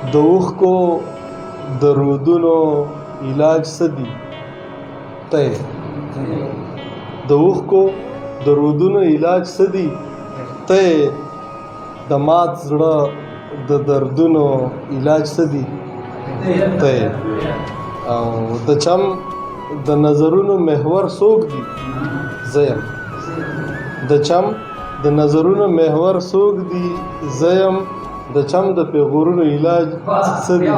د اوښکو د رودونو علاج څه دي؟ ته د اوښکو د رودونو علاج څه دي؟ ته د مات زړه د دردونو علاج څه دي؟ ته او د چم د نظرونو محور څوک دي؟ زه یم. د چم د نظرونو محور څوک دي؟ زه یم. د چم د پیغورونو علاج څه دي؟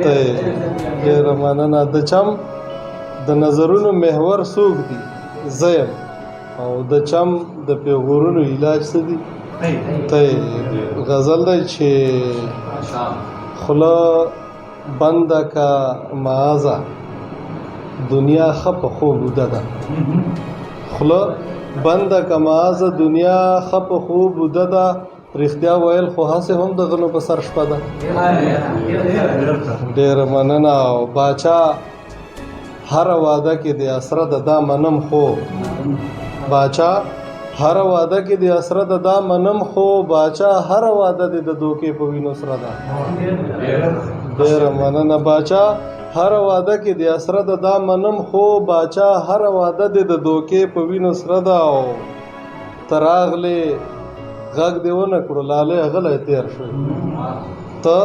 ته ډېره مننه. د چم د نظرونو محور څوک دي؟ زه یم. او د چم د پیغورونو علاج څه دي؟ ته غزل دی چې خوله بنده که معاذه دنیا ښه په خوب اوده ده. خوله بنده که معاذه دنیا ښه په خوب اوده ده. رښتیا ویل خو هسې هم د غنو په سر شپه ده. ډېره مننه. او باچا هره واده کې د اسره د دا منم خو باچا هره واده کې د اسره د دا منم خو باچا هره واده د دوکې په وینو سره ده. ډېره مننه. باچا هره واده کې د اسره د دا منم خو باچا هره واده د دوکې په وینو سره ده. او ته راغلې غږ دې ونه کړو لالی غلی تېر شوې. ته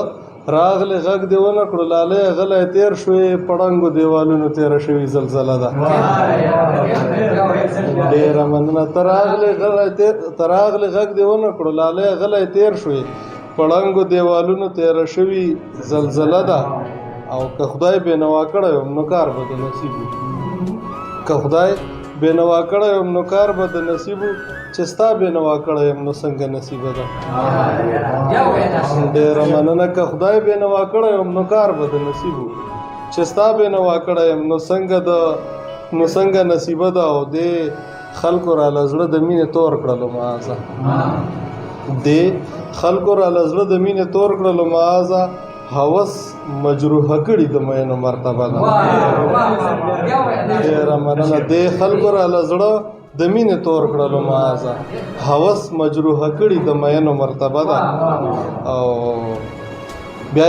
راغلې غږ دې ونه کړو لالی غلی تېر شوې. پړنګو دیوالونو تېره شوې زلزله ده. ډېره مننه. ته راغلې غږ دې ونه کړو لالی غلی تېر شوې. پړنګو دیوالونو تېره شوې زلزله ده. او که خدای بېنوا کړی وم نو کار به د نصیب و. که خدای بېنوا کړی وم نو کار به د نصیب و. چې ستا بېنوا کړی یم نو څنګه نصیبه ده. ډېره مننه. که خدای بېنوا کړی وم نو کار به د نصیب و. چې ستا بېنوا کړی یم نو څنګه نصیبه ده. او دې خلکو راله زړه د مینې تور کړلو معاذه. دې خلکو راله زړه د مینې تور کړلو معاذه. هوس مجروحه کړي د مینو مرتبه ده. ډېره مننه. دې خلکو راله زړه د مینې تور کړلو معاذه. هوس مجروحه کړي د مینو مرتبه ده. او بیا